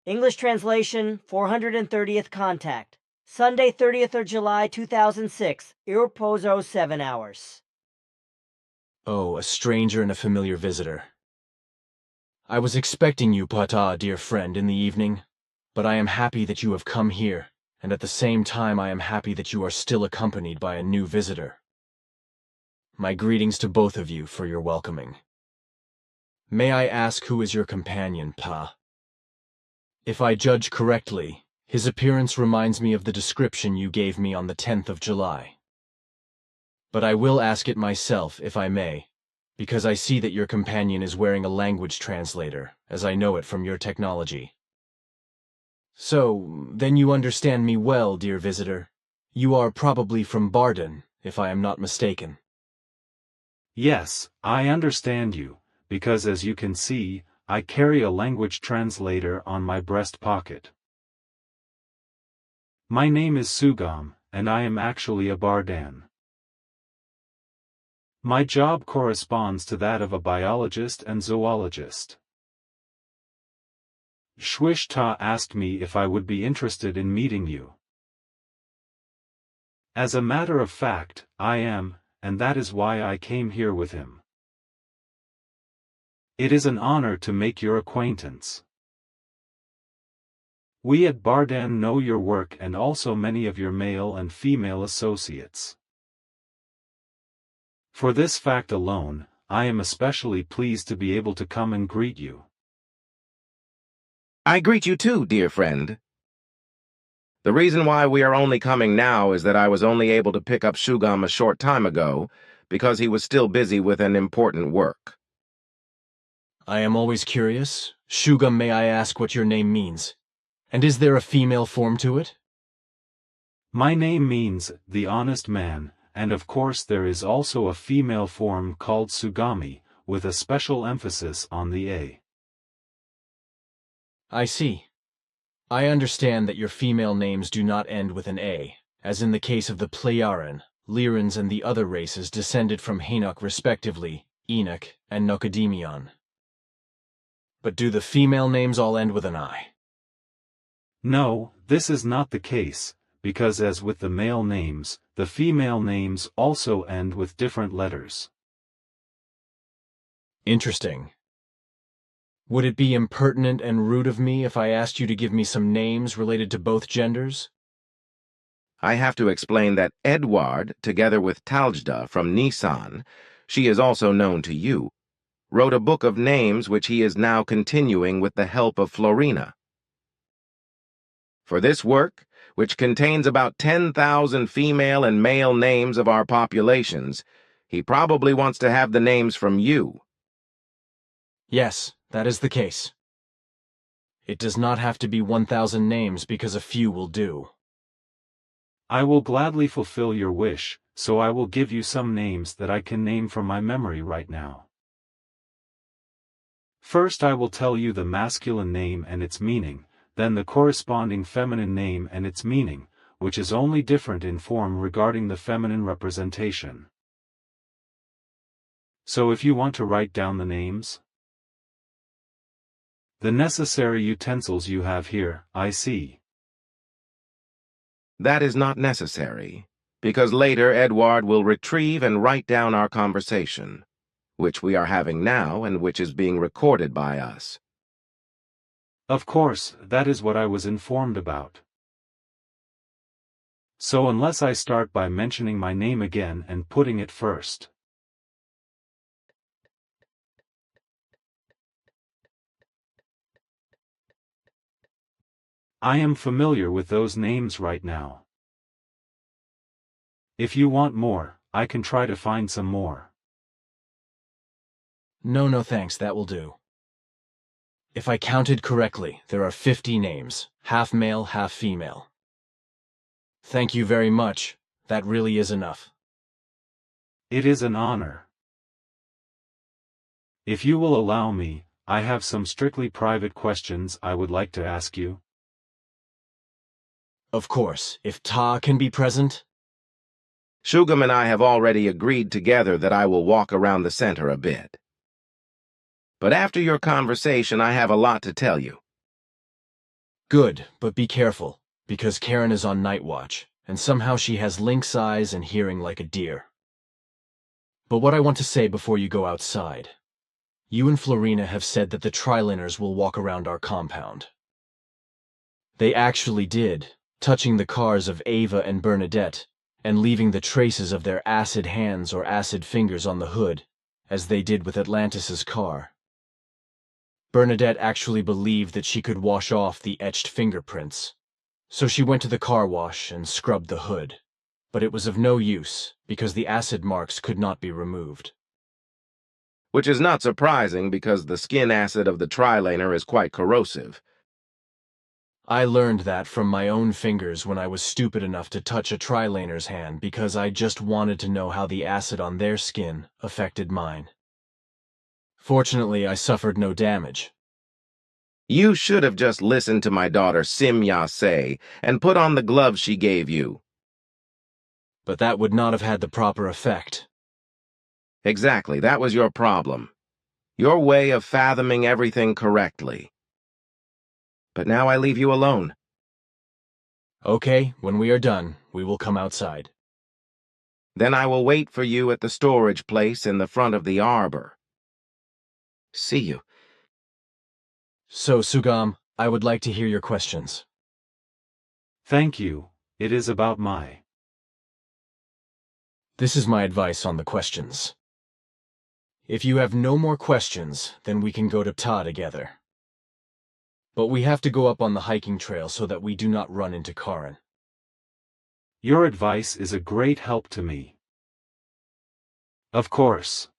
English translation, 430th contact. Sunday, 30th of July, 2006. Irreposo 7 hours. Oh, a stranger and a familiar visitor. I was expecting you, Ptaah, dear friend, in the evening, but I am happy that you have come here, and at the same time I am happy that you are still accompanied by a new visitor. My greetings to both of you for your welcoming. May I ask who is your companion, Ptaah? If I judge correctly, his appearance reminds me of the description you gave me on the 10th of July. But I will ask it myself, if I may, because I see that your companion is wearing a language translator, as I know it from your technology. So, then you understand me well, dear visitor. You are probably from Barden, if I am not mistaken. Yes, I understand you, because as you can see, I carry a language translator on my breast pocket. My name is Sugam, and I am actually a Bardan. My job corresponds to that of a biologist and zoologist. Ptaah asked me if I would be interested in meeting you. As a matter of fact, I am, and that is why I came here with him. It is an honor to make your acquaintance. We at Bardan know your work and also many of your male and female associates. For this fact alone, I am especially pleased to be able to come and greet you. I greet you too, dear friend. The reason why we are only coming now is that I was only able to pick up Sugam a short time ago, because he was still busy with an important work. I am always curious. Sugam, may I ask what your name means? And is there a female form to it? My name means, the honest man, and of course there is also a female form called Sugami, with a special emphasis on the A. I see. I understand that your female names do not end with an A, as in the case of the Pleiaren, Lyrans and the other races descended from Henoch respectively, Enoch and Nocademion. But do the female names all end with an I? No, this is not the case, because as with the male names, the female names also end with different letters. Interesting. Would it be impertinent and rude of me if I asked you to give me some names related to both genders? I have to explain that Edward, together with Taljda from Nisan, she is also known to you, wrote a book of names which he is now continuing with the help of Florina. For this work, which contains about 10,000 female and male names of our populations, he probably wants to have the names from you. Yes, that is the case. It does not have to be 1,000 names because a few will do. I will gladly fulfill your wish, so I will give you some names that I can name from my memory right now. First I will tell you the masculine name and its meaning, then the corresponding feminine name and its meaning, which is only different in form regarding the feminine representation. So if you want to write down the names, the necessary utensils you have here, I see. That is not necessary, because later Edward will retrieve and write down our conversation, which we are having now and which is being recorded by us. Of course, that is what I was informed about. So unless I start by mentioning my name again and putting it first. I am familiar with those names right now. If you want more, I can try to find some more. No, thanks, that will do. If I counted correctly, there are 50 names, half male, half female. Thank you very much. That really is enough. It is an honor. If you will allow me, I have some strictly private questions I would like to ask you. Of course, if Ptaah can be present. Sugam and I have already agreed together that I will walk around the center a bit. But after your conversation, I have a lot to tell you. Good, but be careful, because Karen is on night watch, and somehow she has lynx eyes and hearing like a deer. But what I want to say before you go outside, you and Florina have said that the Triliners will walk around our compound. They actually did, touching the cars of Ava and Bernadette, and leaving the traces of their acid hands or acid fingers on the hood, as they did with Atlantis's car. Bernadette actually believed that she could wash off the etched fingerprints, so she went to the car wash and scrubbed the hood, but it was of no use because the acid marks could not be removed. Which is not surprising because the skin acid of the Triliner is quite corrosive. I learned that from my own fingers when I was stupid enough to touch a Trilaner's hand because I just wanted to know how the acid on their skin affected mine. Fortunately, I suffered no damage. You should have just listened to my daughter Simya say and put on the gloves she gave you. But that would not have had the proper effect. Exactly, that was your problem. Your way of fathoming everything correctly. But now I leave you alone. Okay, when we are done, we will come outside. Then I will wait for you at the storage place in the front of the arbor. See you. So, Sugam, I would like to hear your questions. Thank you. It is about my... This is my advice on the questions. If you have no more questions, then we can go to Ptaah together. But we have to go up on the hiking trail so that we do not run into Karen. Your advice is a great help to me. Of course.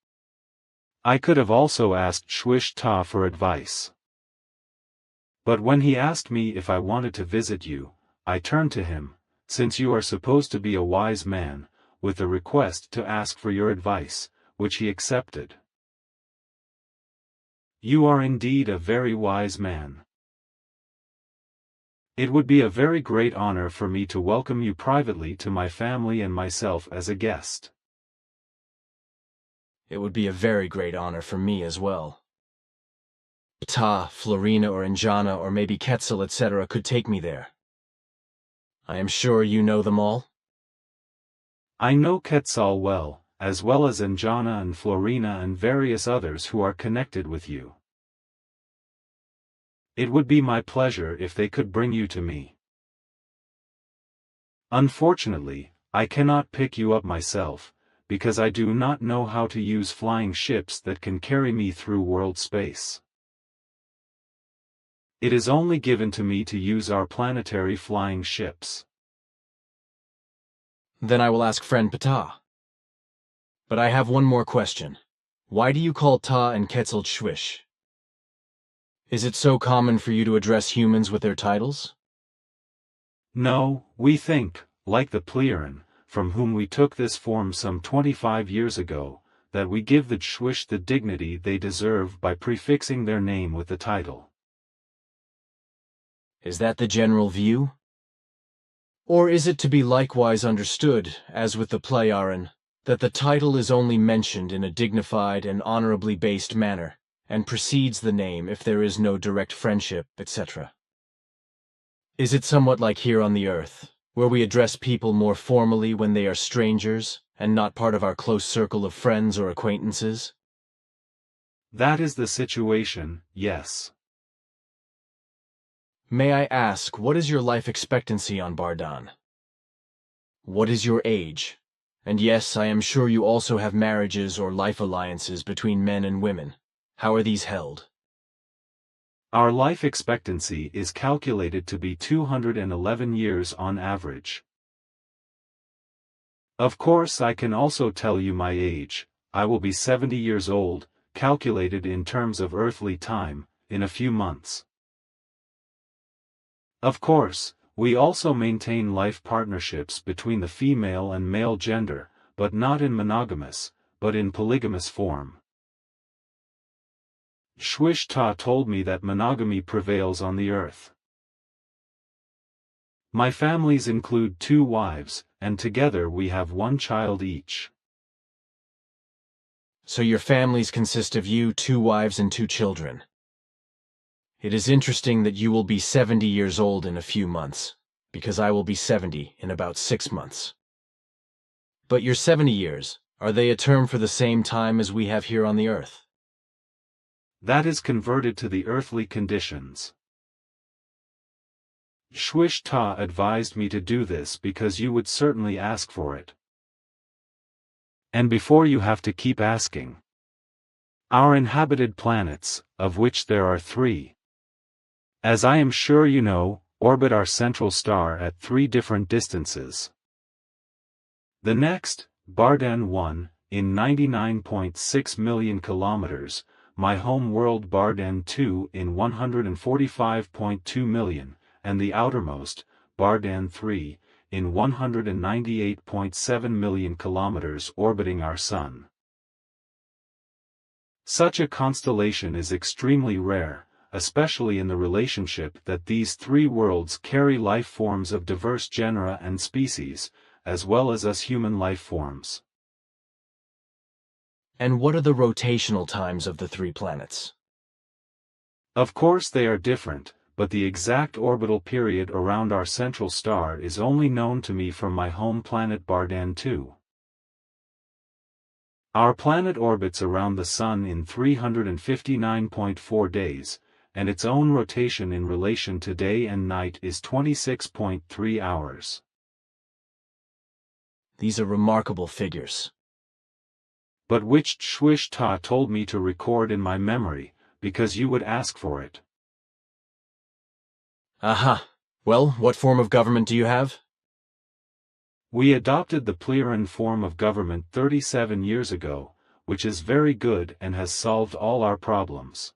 I could have also asked Ptaah for advice. But when he asked me if I wanted to visit you, I turned to him, since you are supposed to be a wise man, with a request to ask for your advice, which he accepted. You are indeed a very wise man. It would be a very great honor for me to welcome you privately to my family and myself as a guest. It would be a very great honor for me as well. Ptaah, Florina, or Njana, or maybe Quetzal, etc. could take me there. I am sure you know them all? I know Quetzal well as Njana and Florina and various others who are connected with you. It would be my pleasure if they could bring you to me. Unfortunately, I cannot pick you up myself, because I do not know how to use flying ships that can carry me through world space. It is only given to me to use our planetary flying ships. Then I will ask friend Ptaah. But I have one more question. Why do you call Ptaah and Quetzal Shwish? Is it so common for you to address humans with their titles? No, we think, like the Pleiaren, from whom we took this form some 25 years ago, that we give the Shwish the dignity they deserve by prefixing their name with the title. Is that the general view? Or is it to be likewise understood, as with the Pleiaren, that the title is only mentioned in a dignified and honorably based manner, and precedes the name if there is no direct friendship, etc.? Is it somewhat like here on the earth, where we address people more formally when they are strangers, and not part of our close circle of friends or acquaintances? That is the situation, yes. May I ask, what is your life expectancy on Bardan? What is your age? And yes, I am sure you also have marriages or life alliances between men and women. How are these held? Our life expectancy is calculated to be 211 years on average. Of course, I can also tell you my age. I will be 70 years old, calculated in terms of earthly time, in a few months. Of course, we also maintain life partnerships between the female and male gender, but not in monogamous, but in polygamous form. Ptaah told me that monogamy prevails on the earth. My families include 2 wives, and together we have 1 child each. So your families consist of you, 2 wives, and 2 children. It is interesting that you will be 70 years old in a few months, because I will be 70 in about 6 months. But your 70 years, are they a term for the same time as we have here on the Earth? That is converted to the earthly conditions. Ptaah advised me to do this because you would certainly ask for it. And before you have to keep asking. Our inhabited planets, of which there are 3. As I am sure you know, orbit our central star at 3 different distances. The next, Bardan 1, in 99.6 million kilometers, my home world Bardan 2 in 145.2 million, and the outermost, Bardan 3, in 198.7 million kilometers orbiting our Sun. Such a constellation is extremely rare, especially in the relationship that these 3 worlds carry life forms of diverse genera and species, as well as us human life forms. And what are the rotational times of the 3 planets? Of course they are different, but the exact orbital period around our central star is only known to me from my home planet Bardan 2. Our planet orbits around the Sun in 359.4 days, and its own rotation in relation to day and night is 26.3 hours. These are remarkable figures. But which Ptaah told me to record in my memory, because you would ask for it. Aha. Well, what form of government do you have? We adopted the Pleiran form of government 37 years ago, which is very good and has solved all our problems.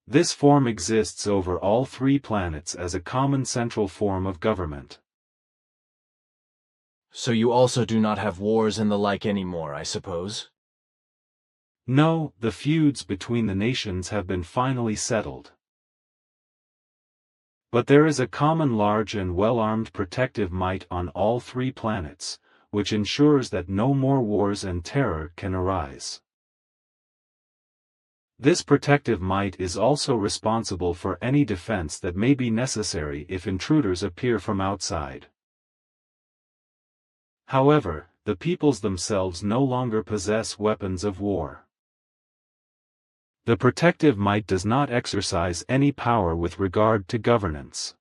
This form exists over all 3 planets as a common central form of government. So you also do not have wars and the like anymore, I suppose? No, the feuds between the nations have been finally settled. But there is a common large and well-armed protective might on all 3 planets, which ensures that no more wars and terror can arise. This protective might is also responsible for any defense that may be necessary if intruders appear from outside. However, the peoples themselves no longer possess weapons of war. The protective might does not exercise any power with regard to governance,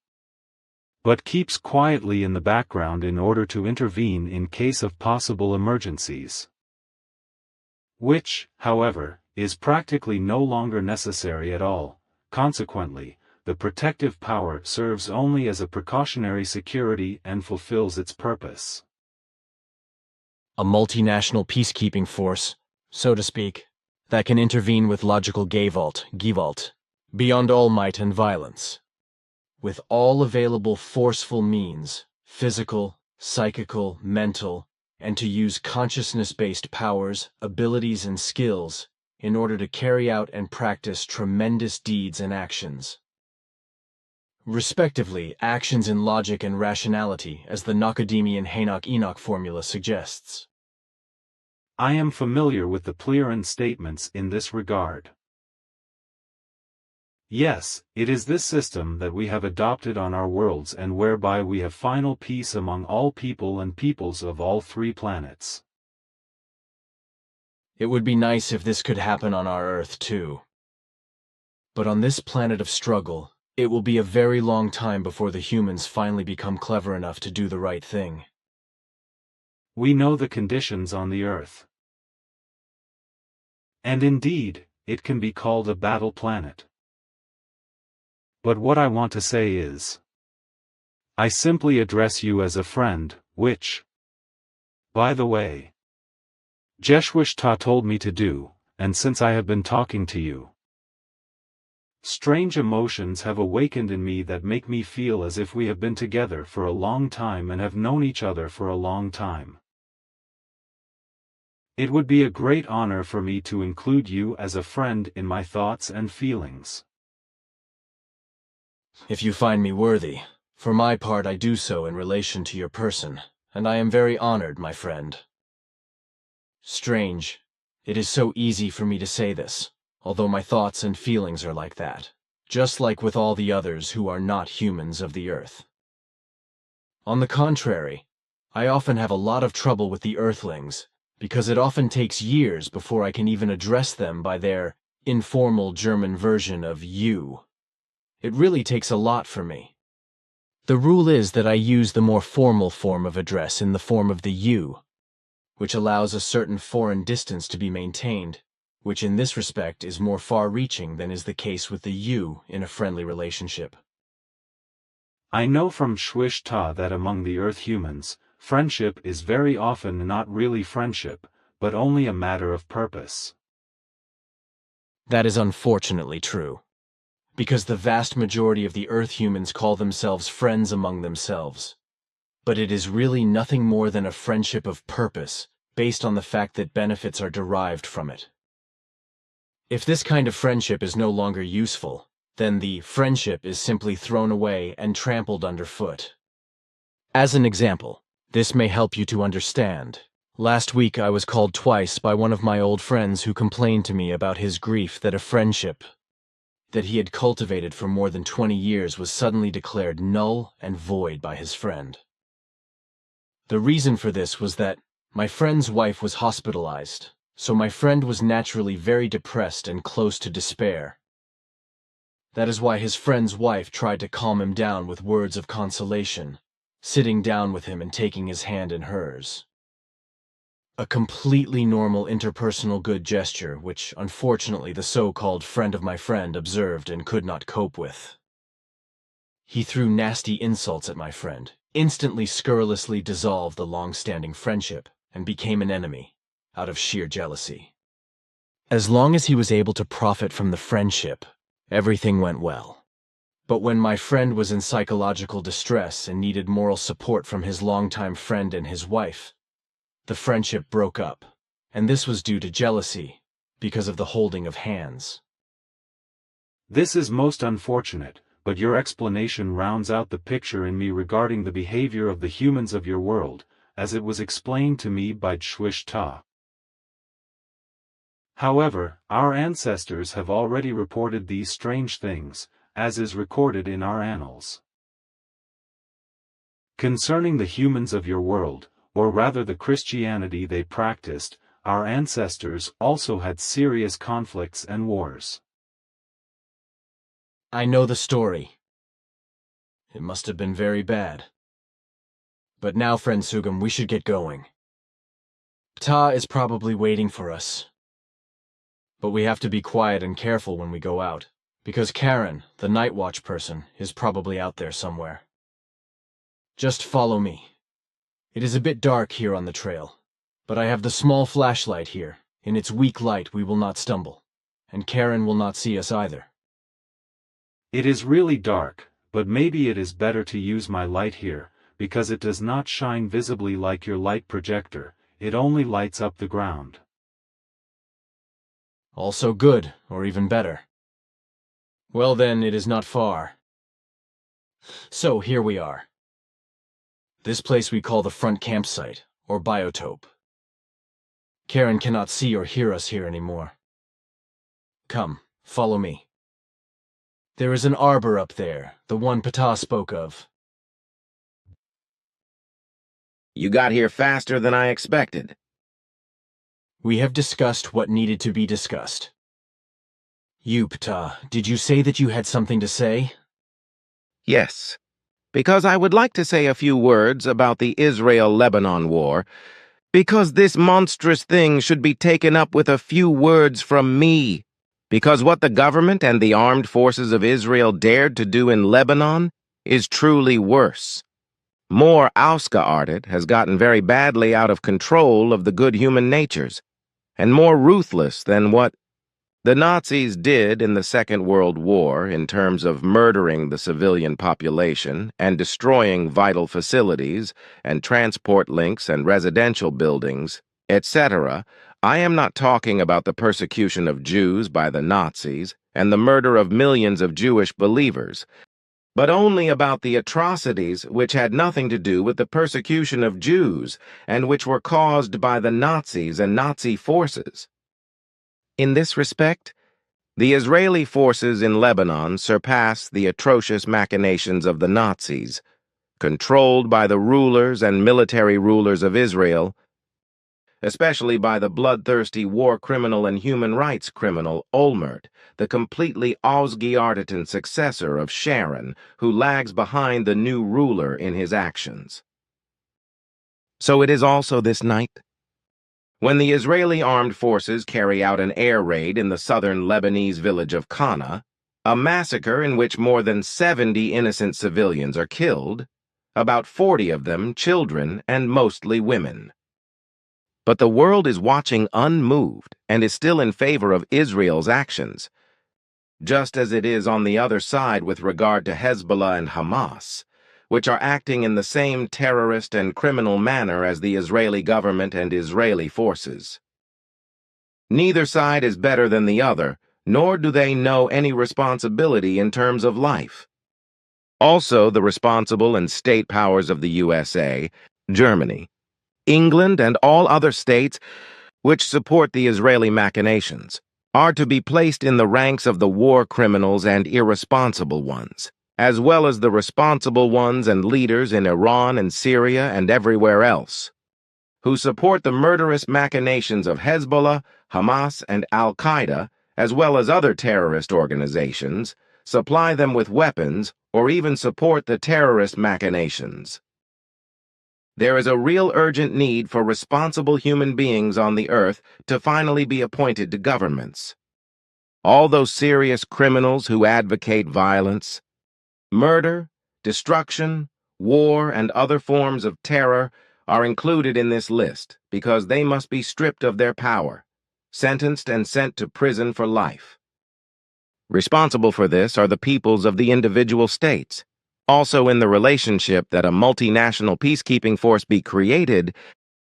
but keeps quietly in the background in order to intervene in case of possible emergencies. Which, however, is practically no longer necessary at all. Consequently, the protective power serves only as a precautionary security and fulfills its purpose. A multinational peacekeeping force, so to speak, that can intervene with logical Gewalt, beyond all might and violence. With all available forceful means, physical, psychical, mental, and to use consciousness-based powers, abilities, and skills in order to carry out and practice tremendous deeds and actions. Respectively, actions in logic and rationality, as the Nakademian Hanok-Enoch formula suggests. I am familiar with the Pleiran statements in this regard. Yes, it is this system that we have adopted on our worlds and whereby we have final peace among all people and peoples of all 3 planets. It would be nice if this could happen on our Earth, too. But on this planet of struggle, it will be a very long time before the humans finally become clever enough to do the right thing. We know the conditions on the Earth. And indeed, it can be called a battle planet. But what I want to say is, I simply address you as a friend, which, by the way, Ptaah told me to do, and since I have been talking to you, strange emotions have awakened in me that make me feel as if we have been together for a long time and have known each other for a long time. It would be a great honor for me to include you as a friend in my thoughts and feelings. If you find me worthy, for my part I do so in relation to your person, and I am very honored, my friend. Strange, it is so easy for me to say this, although my thoughts and feelings are like that, just like with all the others who are not humans of the Earth. On the contrary, I often have a lot of trouble with the Earthlings, because it often takes years before I can even address them by their informal German version of you. It really takes a lot for me. The rule is that I use the more formal form of address in the form of the you, which allows a certain foreign distance to be maintained, which in this respect is more far-reaching than is the case with the you in a friendly relationship. I know from Ptaah that among the Earth humans, friendship is very often not really friendship, but only a matter of purpose. That is unfortunately true, because the vast majority of the Earth humans call themselves friends among themselves. But it is really nothing more than a friendship of purpose, based on the fact that benefits are derived from it. If this kind of friendship is no longer useful, then the friendship is simply thrown away and trampled underfoot. As an example, this may help you to understand. Last week I was called twice by one of my old friends who complained to me about his grief that a friendship that he had cultivated for more than 20 years was suddenly declared null and void by his friend. The reason for this was that my friend's wife was hospitalized, so my friend was naturally very depressed and close to despair. That is why his friend's wife tried to calm him down with words of consolation, sitting down with him and taking his hand in hers. A completely normal interpersonal good gesture which, unfortunately, the so-called friend of my friend observed and could not cope with. He threw nasty insults at my friend, instantly scurrilously dissolved the long-standing friendship, and became an enemy, out of sheer jealousy. As long as he was able to profit from the friendship, everything went well. But when my friend was in psychological distress and needed moral support from his longtime friend and his wife, the friendship broke up, and this was due to jealousy, because of the holding of hands. This is most unfortunate, but your explanation rounds out the picture in me regarding the behavior of the humans of your world, as it was explained to me by Ptaah. However, our ancestors have already reported these strange things, as is recorded in our annals. Concerning the humans of your world, or rather the Christianity they practiced, our ancestors also had serious conflicts and wars. I know the story. It must have been very bad. But now, friend Sugam, we should get going. Ptaah is probably waiting for us. But we have to be quiet and careful when we go out, because Karen, the night watch person, is probably out there somewhere. Just follow me. It is a bit dark here on the trail, but I have the small flashlight here. In its weak light we will not stumble, and Karen will not see us either. It is really dark, but maybe it is better to use my light here, because it does not shine visibly like your light projector, it only lights up the ground. Also good, or even better. Well then, it is not far. So here we are. This place we call the front campsite, or biotope. Karen cannot see or hear us here anymore. Come, follow me. There is an arbor up there, the one Ptaah spoke of. You got here faster than I expected. We have discussed what needed to be discussed. You, Ptaah, did you say that you had something to say? Yes, because I would like to say a few words about the Israel-Lebanon war, because this monstrous thing should be taken up with a few words from me, because what the government and the armed forces of Israel dared to do in Lebanon is truly worse. More ausgeartet has gotten very badly out of control of the good human natures, and more ruthless than what the Nazis did in the Second World War in terms of murdering the civilian population and destroying vital facilities and transport links and residential buildings, etc. I am not talking about the persecution of Jews by the Nazis and the murder of millions of Jewish believers, but only about the atrocities which had nothing to do with the persecution of Jews and which were caused by the Nazis and Nazi forces. In this respect, The Israeli forces in Lebanon surpass the atrocious machinations of the Nazis, controlled by the rulers and military rulers of Israel, especially by the bloodthirsty war criminal and human rights criminal Olmert, the completely Ausgearteten successor of Sharon, who lags behind the new ruler in his actions. So it is also this night. When the Israeli armed forces carry out an air raid in the southern Lebanese village of Qana, a massacre in which more than 70 innocent civilians are killed, about 40 of them children and mostly women. But the world is watching unmoved and is still in favor of Israel's actions, just as it is on the other side with regard to Hezbollah and Hamas, which are acting in the same terrorist and criminal manner as the Israeli government and Israeli forces. Neither side is better than the other, nor do they know any responsibility in terms of life. Also, the responsible and state powers of the USA, Germany, England, and all other states which support the Israeli machinations are to be placed in the ranks of the war criminals and irresponsible ones, as well as the responsible ones and leaders in Iran and Syria and everywhere else, who support the murderous machinations of Hezbollah, Hamas, and Al-Qaeda, as well as other terrorist organizations, supply them with weapons, or even support the terrorist machinations. There is a real urgent need for responsible human beings on the earth to finally be appointed to governments. All those serious criminals who advocate violence, murder, destruction, war, and other forms of terror are included in this list because they must be stripped of their power, sentenced and sent to prison for life. Responsible for this are the peoples of the individual states. Also in the relationship that a multinational peacekeeping force be created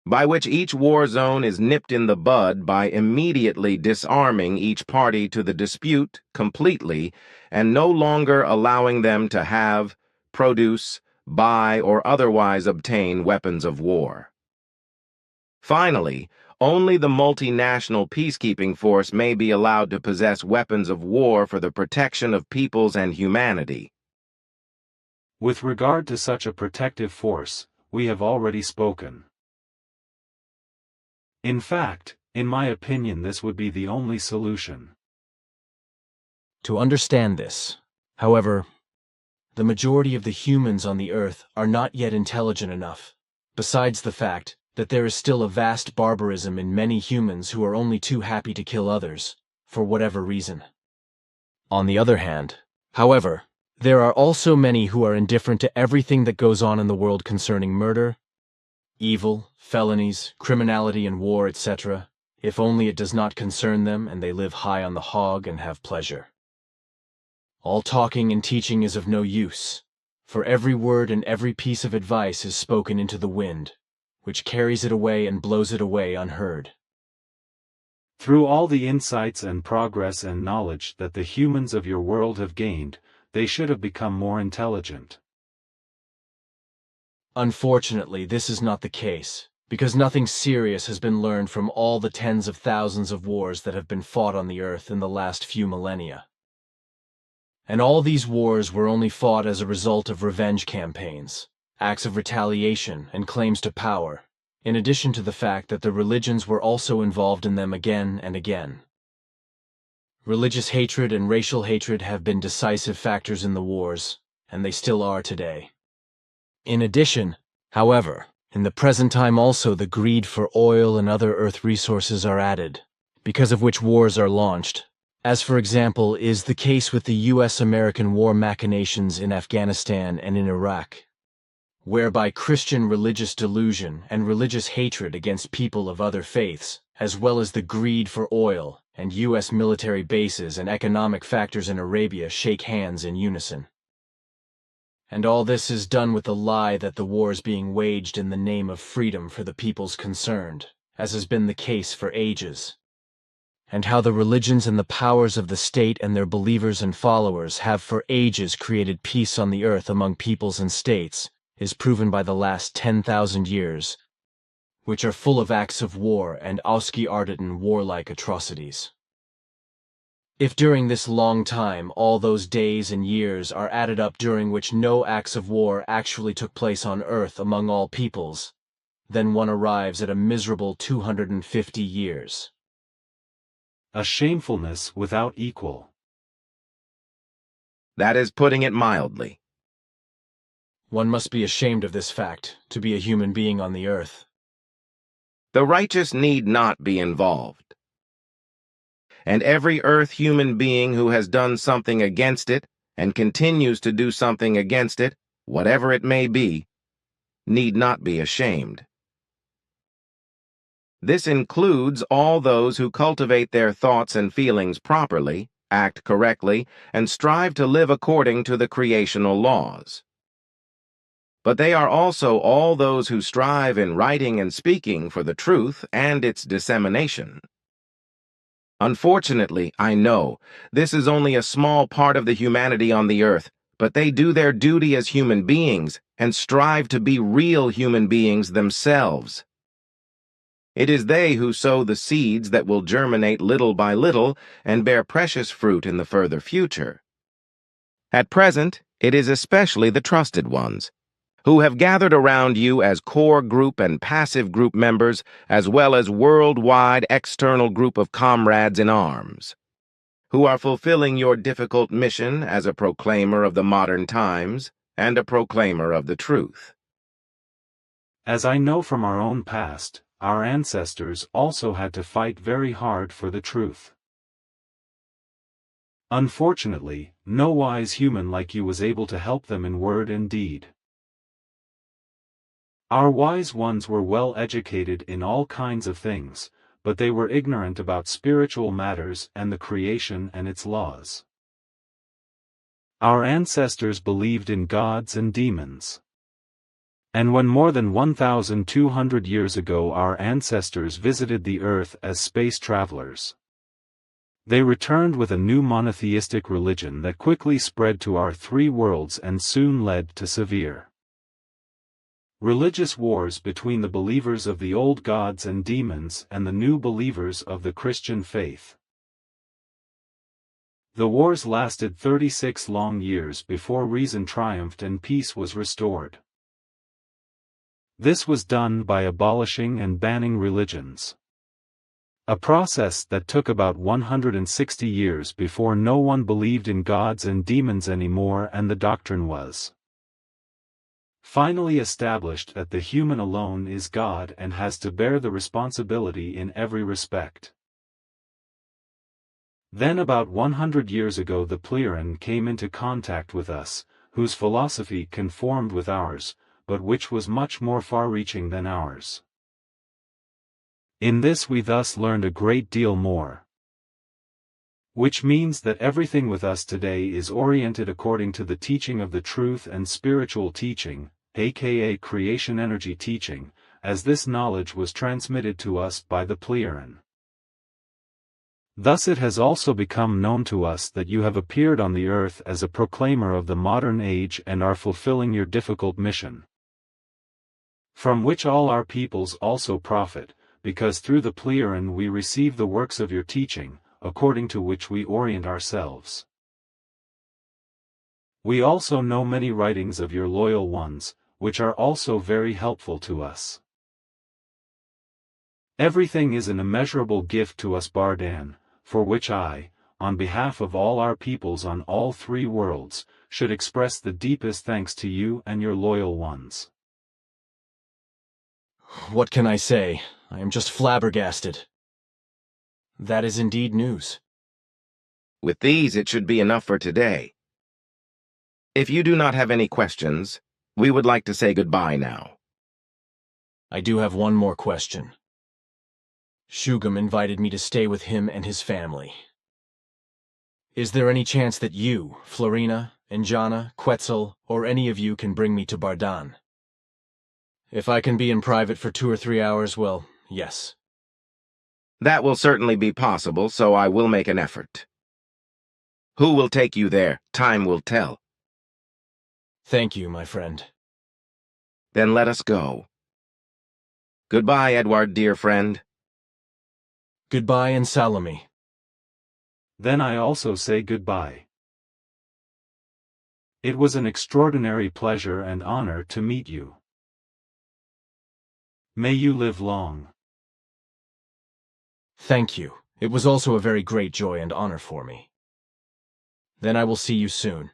by which each war zone is nipped in the bud by immediately disarming each party to the dispute completely and no longer allowing them to have, produce, buy, or otherwise obtain weapons of war. Finally, only the multinational peacekeeping force may be allowed to possess weapons of war for the protection of peoples and humanity. With regard to such a protective force, we have already spoken. In fact, in my opinion, this would be the only solution. To understand this, however, the majority of the humans on the earth are not yet intelligent enough, besides the fact that there is still a vast barbarism in many humans who are only too happy to kill others, for whatever reason. On the other hand, however, there are also many who are indifferent to everything that goes on in the world concerning murder, evil, felonies, criminality and war, etc., if only it does not concern them and they live high on the hog and have pleasure. All talking and teaching is of no use, for every word and every piece of advice is spoken into the wind, which carries it away and blows it away unheard. Through all the insights and progress and knowledge that the humans of your world have gained, they should have become more intelligent. Unfortunately, this is not the case, because nothing serious has been learned from all the tens of thousands of wars that have been fought on the earth in the last few millennia. And all these wars were only fought as a result of revenge campaigns, acts of retaliation, and claims to power, in addition to the fact that the religions were also involved in them again and again. Religious hatred and racial hatred have been decisive factors in the wars, and they still are today. In addition, however, in the present time also the greed for oil and other earth resources are added, because of which wars are launched, as for example is the case with the US-American war machinations in Afghanistan and in Iraq, whereby Christian religious delusion and religious hatred against people of other faiths, as well as the greed for oil and US military bases and economic factors in Arabia shake hands in unison. And all this is done with the lie that the war is being waged in the name of freedom for the peoples concerned, as has been the case for ages. And how the religions and the powers of the state and their believers and followers have for ages created peace on the earth among peoples and states is proven by the last 10,000 years, which are full of acts of war and Ausgearteten warlike atrocities. If during this long time all those days and years are added up during which no acts of war actually took place on earth among all peoples, then one arrives at a miserable 250 years. A shamefulness without equal. That is putting it mildly. One must be ashamed of this fact, to be a human being on the earth. The righteous need not be involved. And every earth human being who has done something against it and continues to do something against it, whatever it may be, need not be ashamed. This includes all those who cultivate their thoughts and feelings properly, act correctly, and strive to live according to the creational laws. But they are also all those who strive in writing and speaking for the truth and its dissemination. Unfortunately, I know, this is only a small part of the humanity on the earth, but they do their duty as human beings and strive to be real human beings themselves. It is they who sow the seeds that will germinate little by little and bear precious fruit in the further future. At present, it is especially the trusted ones, who have gathered around you as core group and passive group members, as well as worldwide external group of comrades in arms, who are fulfilling your difficult mission as a proclaimer of the modern times and a proclaimer of the truth. As I know from our own past, our ancestors also had to fight very hard for the truth. Unfortunately, no wise human like you was able to help them in word and deed. Our wise ones were well educated in all kinds of things, but they were ignorant about spiritual matters and the creation and its laws. Our ancestors believed in gods and demons. And when more than 1,200 years ago our ancestors visited the earth as space travelers, they returned with a new monotheistic religion that quickly spread to our three worlds and soon led to severe religious wars between the believers of the old gods and demons and the new believers of the Christian faith. The wars lasted 36 long years before reason triumphed and peace was restored. This was done by abolishing and banning religions. A process that took about 160 years before no one believed in gods and demons anymore, and the doctrine was finally established that the human alone is God and has to bear the responsibility in every respect. Then about 100 years ago the Pleiadians came into contact with us, whose philosophy conformed with ours, but which was much more far-reaching than ours. In this we thus learned a great deal more, which means that everything with us today is oriented according to the teaching of the truth and spiritual teaching, aka creation energy teaching, as this knowledge was transmitted to us by the Pleiadians. Thus it has also become known to us that you have appeared on the earth as a proclaimer of the modern age and are fulfilling your difficult mission, from which all our peoples also profit, because through the Pleiadians we receive the works of your teaching, according to which we orient ourselves. We also know many writings of your loyal ones, which are also very helpful to us. Everything is an immeasurable gift to us, Bardan, for which I, on behalf of all our peoples on all three worlds, should express the deepest thanks to you and your loyal ones. What can I say? I am just flabbergasted. That is indeed news. With these, it should be enough for today. If you do not have any questions, we would like to say goodbye now. I do have one more question. Shugam invited me to stay with him and his family. Is there any chance that you, Florina, Injana, Quetzal, or any of you can bring me to Bardan? If I can be in private for 2 or 3 hours, well, yes. That will certainly be possible, so I will make an effort. Who will take you there? Time will tell. Thank you, my friend. Then let us go. Goodbye, Edward, dear friend. Goodbye and Salome. Then I also say goodbye. It was an extraordinary pleasure and honor to meet you. May you live long. Thank you. It was also a very great joy and honor for me. Then I will see you soon.